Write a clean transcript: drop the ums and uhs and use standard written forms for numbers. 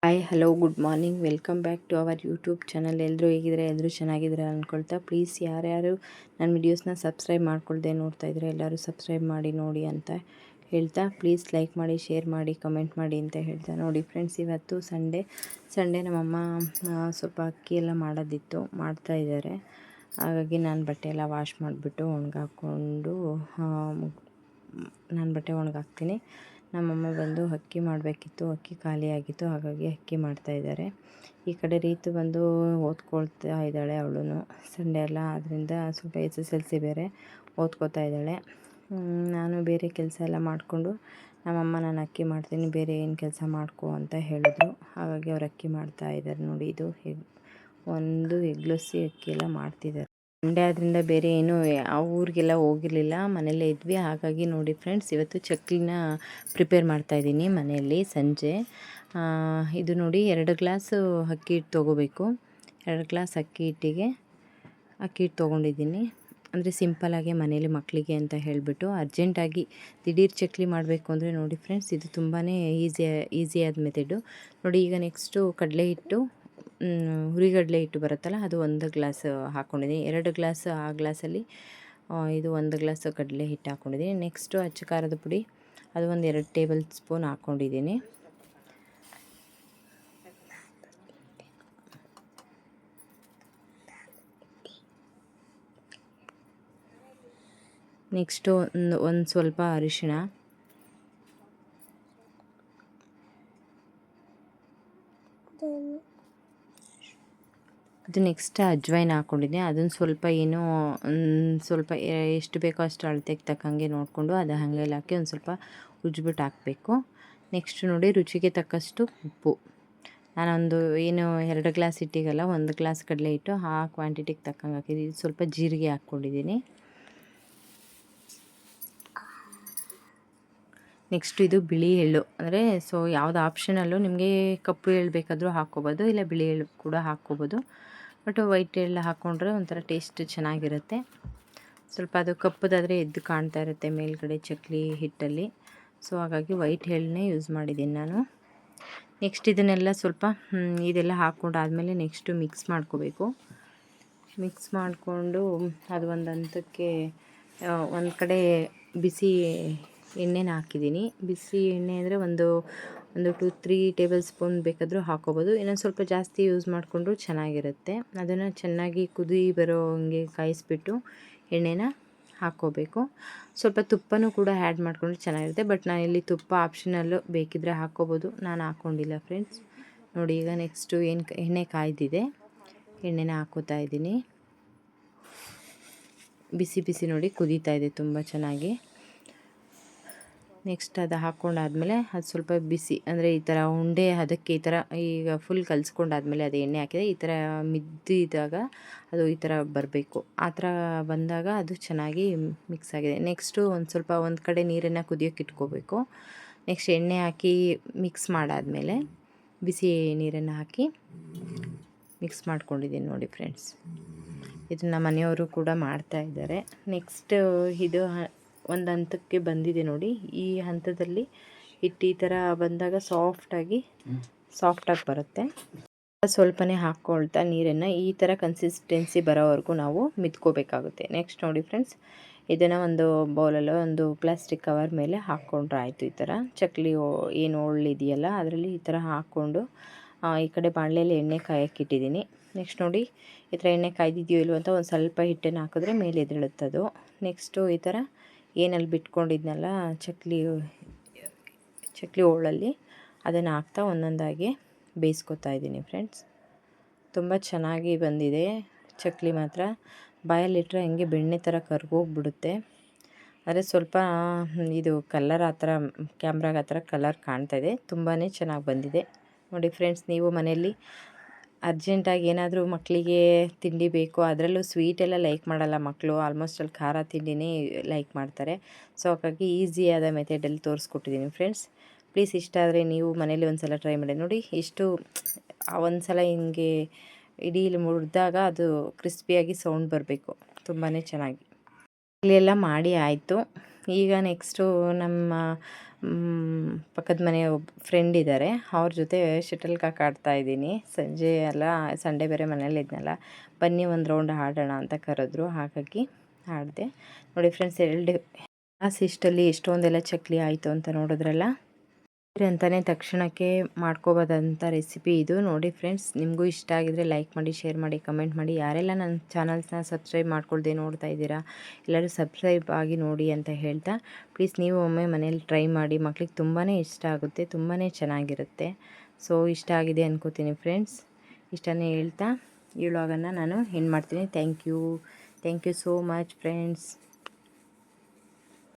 Hi hello good morning welcome back to our YouTube channel. ಎಲ್ಲರೂ ಹೇಗಿದ್ದಾರೆ, ಎಲ್ಲರೂ ಚೆನ್ನಾಗಿದ್ದಾರೆ ಅಂದ್ಕೊಳ್ತಾ, ಪ್ಲೀಸ್ ಯಾರ್ಯಾರು ನನ್ನ ವೀಡಿಯೋಸ್ನ ಸಬ್ಸ್ಕ್ರೈಬ್ ಮಾಡ್ಕೊಳ್ದೆ ನೋಡ್ತಾ ಇದ್ದಾರೆ ಎಲ್ಲರೂ ಸಬ್ಸ್ಕ್ರೈಬ್ ಮಾಡಿ ನೋಡಿ ಅಂತ ಹೇಳ್ತಾ, ಪ್ಲೀಸ್ ಲೈಕ್ ಮಾಡಿ, ಶೇರ್ ಮಾಡಿ, ಕಮೆಂಟ್ ಮಾಡಿ ಅಂತ ಹೇಳ್ತಾ. ನೋಡಿ ಫ್ರೆಂಡ್ಸ್, ಇವತ್ತು ಸಂಡೇ ನಮ್ಮಮ್ಮ ಸ್ವಲ್ಪ ಅಕ್ಕಿ ಎಲ್ಲ ಮಾಡೋದಿತ್ತು, ಮಾಡ್ತಾಯಿದ್ದಾರೆ. ಹಾಗಾಗಿ ನಾನು ಬಟ್ಟೆ ಎಲ್ಲ ವಾಶ್ ಮಾಡಿಬಿಟ್ಟು ಒಣಗಾಕ್ಕೊಂಡು ನಾನು ಬಟ್ಟೆ ಒಣಗಾಕ್ತೀನಿ. ನಮ್ಮಮ್ಮ ಬಂದು ಅಕ್ಕಿ ಮಾಡಬೇಕಿತ್ತು, ಅಕ್ಕಿ ಖಾಲಿಯಾಗಿತ್ತು, ಹಾಗಾಗಿ ಅಕ್ಕಿ ಮಾಡ್ತಾಯಿದ್ದಾರೆ. ಈ ಕಡೆ ರೀತು ಬಂದು ಓದ್ಕೊಳ್ತಾ ಇದ್ದಾಳೆ. ಅವಳು ಸಂಡೇ ಅಲ್ಲ, ಆದ್ದರಿಂದ ಸ್ವಲ್ಪ SSLC ಬೇರೆ ಓದ್ಕೋತಾ ಇದ್ದಾಳೆ. ನಾನು ಬೇರೆ ಕೆಲಸ ಎಲ್ಲ ಮಾಡಿಕೊಂಡು, ನಮ್ಮಮ್ಮ ನಾನು ಅಕ್ಕಿ ಮಾಡ್ತೀನಿ, ಬೇರೆ ಏನು ಕೆಲಸ ಮಾಡ್ಕೊ ಅಂತ ಹೇಳಿದ್ರು. ಹಾಗಾಗಿ ಅವ್ರು ಅಕ್ಕಿ ಮಾಡ್ತಾಯಿದ್ದಾರೆ. ನೋಡಿ, ಇದು ಒಂದು ಎಗ್ಲೊಸಿ ಅಕ್ಕಿ ಎಲ್ಲ ಮಾಡ್ತಿದ್ದಾರೆ. ಸಂಡೇ ಆದ್ದರಿಂದ ಬೇರೆ ಏನು ಆ ಊರಿಗೆಲ್ಲ ಹೋಗಿರಲಿಲ್ಲ, ಮನೆಯಲ್ಲೇ ಇದ್ವಿ. ಹಾಗಾಗಿ ನೋಡಿ ಫ್ರೆಂಡ್ಸ್, ಇವತ್ತು ಚಕ್ಲಿನ ಪ್ರಿಪೇರ್ ಮಾಡ್ತಾಯಿದ್ದೀನಿ ಮನೆಯಲ್ಲಿ ಸಂಜೆ. ಇದು ನೋಡಿ, 2 ಗ್ಲಾಸು ಅಕ್ಕಿ ಹಿಟ್ಟು ತೊಗೋಬೇಕು. 2 ಗ್ಲಾಸ್ ಅಕ್ಕಿ ಹಿಟ್ಟು ತೊಗೊಂಡಿದ್ದೀನಿ. ಅಂದರೆ ಸಿಂಪಲ್ಲಾಗಿ ಮನೇಲಿ ಮಕ್ಕಳಿಗೆ ಅಂತ ಹೇಳಿಬಿಟ್ಟು ಅರ್ಜೆಂಟಾಗಿ ದಿಢೀರ್ ಚಕ್ಲಿ ಮಾಡಬೇಕು ಅಂದರೆ ನೋಡಿ ಫ್ರೆಂಡ್ಸ್, ಇದು ತುಂಬಾ ಈಸಿಯಾದ ಮೆಥಡು. ನೋಡಿ, ಈಗ ನೆಕ್ಸ್ಟು ಕಡಲೆ ಹಿಟ್ಟು, ಹುರಿಗಡಲೆ ಹಿಟ್ಟು ಬರುತ್ತಲ್ಲ, ಅದು 1 ಗ್ಲಾಸ್ ಹಾಕ್ಕೊಂಡಿದ್ದೀನಿ. 2 ಗ್ಲಾಸ್ ಆ ಗ್ಲಾಸಲ್ಲಿ ಇದು 1 ಗ್ಲಾಸ್ ಕಡಲೆ ಹಿಟ್ಟು ಹಾಕ್ಕೊಂಡಿದ್ದೀನಿ. ನೆಕ್ಸ್ಟು ಅಚ್ಚ ಖಾರದ ಪುಡಿ, ಅದು ಒಂದು 2 ಟೇಬಲ್ ಸ್ಪೂನ್ ಹಾಕ್ಕೊಂಡಿದ್ದೀನಿ. ನೆಕ್ಸ್ಟು ಒಂದು ಸ್ವಲ್ಪ ಅರಿಶಿಣ, ಅದು ನೆಕ್ಸ್ಟ್ ಅಜ್ವೈನ್ ಹಾಕ್ಕೊಂಡಿದ್ದೆ. ಅದನ್ನು ಸ್ವಲ್ಪ ಸ್ವಲ್ಪ ಎಷ್ಟು ಬೇಕೋ ಅಷ್ಟು ಅಳತೆಗೆ ತಕ್ಕಂಗೆ ನೋಡಿಕೊಂಡು ಅದು ಹಾಗೆಲ್ಲ ಹಾಕಿ ಒಂದು ಸ್ವಲ್ಪ ಉಜ್ಜಿಬಿಟ್ಟು ಹಾಕಬೇಕು. ನೆಕ್ಸ್ಟ್ ನೋಡಿ, ರುಚಿಗೆ ತಕ್ಕಷ್ಟು ಉಪ್ಪು. ನಾನೊಂದು 2 ಗ್ಲಾಸ್ ಹಿಟ್ಟಿಗಲ್ಲ, 1 ಗ್ಲಾಸ್ ಕಡಲೆ ಹಿಟ್ಟು ಆ ಕ್ವಾಂಟಿಟಿಗೆ ತಕ್ಕಂಗೆ ಹಾಕಿದ್ದೀನಿ. ಸ್ವಲ್ಪ ಜೀರಿಗೆ ಹಾಕ್ಕೊಂಡಿದ್ದೀನಿ. ನೆಕ್ಸ್ಟ್ ಇದು ಬಿಳಿ ಎಳ್ಳು, ಅಂದರೆ ಯಾವುದು ಆಪ್ಷನಲ್ಲು, ನಿಮಗೆ ಕಪ್ಪು ಎಳ್ಳು ಬೇಕಾದರೂ ಹಾಕ್ಕೋಬೋದು, ಇಲ್ಲ ಬಿಳಿ ಎಳ್ಳು ಕೂಡ ಹಾಕ್ಕೋಬೋದು. ಬಟ್ ವೈಟ್ ಎಳ್ಳು ಹಾಕ್ಕೊಂಡ್ರೆ ಒಂಥರ ಟೇಸ್ಟ್ ಚೆನ್ನಾಗಿರುತ್ತೆ. ಸ್ವಲ್ಪ ಅದು ಕಪ್ಪದಾದರೆ ಎದ್ದು ಕಾಣ್ತಾ ಇರುತ್ತೆ ಮೇಲ್ಗಡೆ ಚಕ್ಲಿ ಹಿಟ್ಟಲ್ಲಿ. ಹಾಗಾಗಿ ವೈಟ್ ಎಳ್ಳನ್ನೇ ಯೂಸ್ ಮಾಡಿದ್ದೀನಿ ನಾನು. ನೆಕ್ಸ್ಟ್ ಇದನ್ನೆಲ್ಲ ಸ್ವಲ್ಪ ಇದೆಲ್ಲ ಹಾಕ್ಕೊಂಡಾದಮೇಲೆ ನೆಕ್ಸ್ಟು ಮಿಕ್ಸ್ ಮಾಡ್ಕೋಬೇಕು. ಮಿಕ್ಸ್ ಮಾಡಿಕೊಂಡು ಅದು ಒಂದು ಹಂತಕ್ಕೆ ಒಂದು ಕಡೆ ಬಿಸಿ ಎಣ್ಣೆನ ಹಾಕಿದ್ದೀನಿ. ಬಿಸಿ ಎಣ್ಣೆ ಅಂದರೆ ಒಂದು 2-3 ಟೇಬಲ್ ಸ್ಪೂನ್ ಬೇಕಾದರೂ ಹಾಕ್ಕೋಬೋದು. ಇನ್ನೊಂದು ಸ್ವಲ್ಪ ಜಾಸ್ತಿ ಯೂಸ್ ಮಾಡಿಕೊಂಡ್ರು ಚೆನ್ನಾಗಿರುತ್ತೆ. ಅದನ್ನು ಚೆನ್ನಾಗಿ ಕುದಿ ಬರೋ ಹಂಗೆ ಕಾಯಿಸ್ಬಿಟ್ಟು ಎಣ್ಣೆನ ಹಾಕ್ಕೋಬೇಕು. ಸ್ವಲ್ಪ ತುಪ್ಪನೂ ಕೂಡ ಆ್ಯಡ್ ಮಾಡಿಕೊಂಡ್ರೆ ಚೆನ್ನಾಗಿರುತ್ತೆ. ಬಟ್ ನಾನಿಲ್ಲಿ ತುಪ್ಪ ಆಪ್ಷನಲ್ಲು, ಬೇಕಿದ್ದರೆ ಹಾಕ್ಕೋಬೋದು, ನಾನು ಹಾಕ್ಕೊಂಡಿಲ್ಲ ಫ್ರೆಂಡ್ಸ್. ನೋಡಿ, ಈಗ ನೆಕ್ಸ್ಟು ಎಣ್ಣೆ ಕಾಯ್ದಿದೆ, ಎಣ್ಣೆನ ಹಾಕ್ಕೋತಾ ಇದ್ದೀನಿ. ಬಿಸಿ ನೋಡಿ ಕುದೀತಾ ಇದೆ ತುಂಬ ಚೆನ್ನಾಗಿ. ನೆಕ್ಸ್ಟ್ ಅದು ಹಾಕ್ಕೊಂಡಾದ್ಮೇಲೆ ಅದು ಸ್ವಲ್ಪ ಬಿಸಿ, ಅಂದರೆ ಈ ಥರ ಉಂಡೆ ಅದಕ್ಕೆ ಈ ಥರ ಈಗ ಫುಲ್ ಕಲಿಸ್ಕೊಂಡಾದ್ಮೇಲೆ ಅದು ಎಣ್ಣೆ ಹಾಕಿದೆ ಈ ಥರ ಮಿದ್ದಿದಾಗ ಅದು ಈ ಥರ ಬರಬೇಕು. ಆ ಥರ ಬಂದಾಗ ಅದು ಚೆನ್ನಾಗಿ ಮಿಕ್ಸ್ ಆಗಿದೆ. ನೆಕ್ಸ್ಟು ಒಂದು ಕಡೆ ನೀರನ್ನು ಕುದಿಯೋಕೆ ಇಟ್ಕೋಬೇಕು. ನೆಕ್ಸ್ಟ್ ಎಣ್ಣೆ ಹಾಕಿ ಮಿಕ್ಸ್ ಮಾಡಾದಮೇಲೆ ಬಿಸಿ ನೀರನ್ನು ಹಾಕಿ ಮಿಕ್ಸ್ ಮಾಡ್ಕೊಂಡಿದ್ದೀನಿ. ನೋಡಿ ಫ್ರೆಂಡ್ಸ್, ಇದನ್ನು ಮನೆಯವರು ಕೂಡ ಮಾಡ್ತಾಯಿದ್ದಾರೆ. ನೆಕ್ಸ್ಟ್ ಇದು ಒಂದು ಹಂತಕ್ಕೆ ಬಂದಿದೆ ನೋಡಿ. ಈ ಹಂತದಲ್ಲಿ ಹಿಟ್ಟು ಈ ಥರ ಬಂದಾಗ ಸಾಫ್ಟಾಗಿ ಬರುತ್ತೆ. ಸ್ವಲ್ಪನೇ ಹಾಕ್ಕೊಳ್ತಾ ನೀರನ್ನು ಈ ಥರ ಕನ್ಸಿಸ್ಟೆನ್ಸಿ ಬರೋವರೆಗೂ ನಾವು ಮಿದ್ಕೋಬೇಕಾಗುತ್ತೆ. ನೆಕ್ಸ್ಟ್ ನೋಡಿ ಫ್ರೆಂಡ್ಸ್, ಇದನ್ನು ಒಂದು ಬೌಲಲ್ಲೋ ಒಂದು ಪ್ಲಾಸ್ಟಿಕ್ ಕವರ್ ಮೇಲೆ ಹಾಕ್ಕೊಂಡ್ರೆ ಆಯಿತು. ಈ ಥರ ಚಕ್ಲಿ ಏನು ಒಳ್ಳಿದೆಯಲ್ಲ ಅದರಲ್ಲಿ ಈ ಥರ ಹಾಕ್ಕೊಂಡು ಈ ಕಡೆ ಬಾಣಲೆಯಲ್ಲಿ ಎಣ್ಣೆ ಕಾಯಕ್ಕಿಟ್ಟಿದ್ದೀನಿ. ನೆಕ್ಸ್ಟ್ ನೋಡಿ, ಈ ಥರ ಎಣ್ಣೆ ಕಾಯ್ದಿದೆಯೋ ಇಲ್ವೋ ಅಂತ ಒಂದು ಸ್ವಲ್ಪ ಹಿಟ್ಟನ್ನು ಹಾಕಿದ್ರೆ ಮೇಲೆ ಎದ್ದೇಳುತ್ತದು. ನೆಕ್ಸ್ಟು ಈ ಥರ ಏನಲ್ಲಿ ಬಿಟ್ಕೊಂಡಿದ್ನಲ್ಲ ಚಕ್ಲಿ ಹೋಳಲ್ಲಿ, ಅದನ್ನು ಹಾಕ್ತಾ ಒಂದೊಂದಾಗಿ ಬೇಯಿಸ್ಕೊತಾ ಇದ್ದೀನಿ ಫ್ರೆಂಡ್ಸ್. ತುಂಬ ಚೆನ್ನಾಗಿ ಬಂದಿದೆ ಚಕ್ಲಿ ಮಾತ್ರ. ಬಾಯಲ್ಲಿಟ್ಟರೆ ಹಂಗೆ ಬೆಣ್ಣೆ ಥರ ಕರ್ಗೋಗ್ಬಿಡುತ್ತೆ. ಆದರೆ ಸ್ವಲ್ಪ ಇದು ಕಲರ್ ಆ ಥರ ಕ್ಯಾಮ್ರಾಗೆ ಆ ಥರ ಕಲರ್ ಕಾಣ್ತಾಯಿದೆ. ತುಂಬಾ ಚೆನ್ನಾಗಿ ಬಂದಿದೆ. ನೋಡಿ ಫ್ರೆಂಡ್ಸ್, ನೀವು ಮನೆಯಲ್ಲಿ ಅರ್ಜೆಂಟಾಗಿ ಏನಾದರೂ ಮಕ್ಕಳಿಗೆ ತಿಂಡಿ ಬೇಕು, ಅದರಲ್ಲೂ ಸ್ವೀಟೆಲ್ಲ ಲೈಕ್ ಮಾಡಲ್ಲ ಮಕ್ಕಳು, ಆಲ್ಮೋಸ್ಟ್ ಅಲ್ಲಿ ಖಾರ ತಿಂಡಿನೇ ಲೈಕ್ ಮಾಡ್ತಾರೆ. ಹಾಗಾಗಿ ಈಸಿಯಾದ ಮೆಥಡಲ್ಲಿ ತೋರಿಸ್ಕೊಟ್ಟಿದ್ದೀನಿ ಫ್ರೆಂಡ್ಸ್. ಪ್ಲೀಸ್ ಇಷ್ಟ ಆದರೆ ನೀವು ಮನೇಲಿ ಒಂದು ಸಲ ಟ್ರೈ ಮಾಡಿ ನೋಡಿ. ಒಂದು ಸಲ ಹಿಂಗೆ ಇಡೀಲಿ ಮುರಿದಾಗ ಅದು ಕ್ರಿಸ್ಪಿಯಾಗಿ ಸೌಂಡ್ ಬರಬೇಕು, ತುಂಬಾ ಚೆನ್ನಾಗಿ. ಇಲ್ಲೆಲ್ಲ ಮಾಡಿ ಆಯಿತು. ಈಗ ನೆಕ್ಸ್ಟು ನಮ್ಮ ಪಕ್ಕದ ಮನೆಯ ಒಬ್ಬ ಫ್ರೆಂಡ್ ಇದ್ದಾರೆ, ಅವ್ರ ಜೊತೆ ಶಟಲ್ ಕಾಕ್ ಆಡ್ತಾಯಿದ್ದೀನಿ. ಸಂಜೆ ಎಲ್ಲ ಸಂಡೇ ಬೇರೆ ಮನೇಲಿದ್ನಲ್ಲ, ಬನ್ನಿ ಒಂದು ರೌಂಡ್ ಆಡೋಣ ಅಂತ ಕರೆದ್ರು, ಹಾಗಾಗಿ ಆಡಿದೆ. ನೋಡಿ ಫ್ರೆಂಡ್ಸ್, 2 ಗ್ಲಾಸ್ ಇಷ್ಟಲ್ಲಿ ಎಷ್ಟೊಂದೆಲ್ಲ ಚಕ್ಲಿ ಆಯಿತು ಅಂತ ನೋಡಿದ್ರಲ್ಲ. ಅಂತಲೇ ತಕ್ಷಣಕ್ಕೆ ಮಾಡ್ಕೋಬೋದಂಥ ರೆಸಿಪಿ ಇದು. ನೋಡಿ ಫ್ರೆಂಡ್ಸ್, ನಿಮಗೂ ಇಷ್ಟ ಆಗಿದರೆ ಲೈಕ್ ಮಾಡಿ, ಶೇರ್ ಮಾಡಿ, ಕಮೆಂಟ್ ಮಾಡಿ. ಯಾರೆಲ್ಲ ನನ್ನ ಚಾನಲ್ಸ್ನ ಸಬ್ಸ್ಕ್ರೈಬ್ ಮಾಡ್ಕೊಳ್ದೆ ನೋಡ್ತಾ ಇದ್ದೀರಾ, ಎಲ್ಲರೂ ಸಬ್ಸ್ಕ್ರೈಬ್ ಆಗಿ ನೋಡಿ ಅಂತ ಹೇಳ್ತಾ, ಪ್ಲೀಸ್ ನೀವು ಒಮ್ಮೆ ಮನೇಲಿ ಟ್ರೈ ಮಾಡಿ. ಮಕ್ಳಿಗೆ ತುಂಬಾ ಇಷ್ಟ ಆಗುತ್ತೆ, ತುಂಬಾ ಚೆನ್ನಾಗಿರುತ್ತೆ. ಸೊ ಇಷ್ಟ ಆಗಿದೆ ಅನ್ಕೋತೀನಿ ಫ್ರೆಂಡ್ಸ್. ಇಷ್ಟನ್ನೇ ಹೇಳ್ತಾ ಈ ವ್ಲಾಗನ್ನು ನಾನು ಎಂಡ್ ಮಾಡ್ತೀನಿ. Thank you so much friends.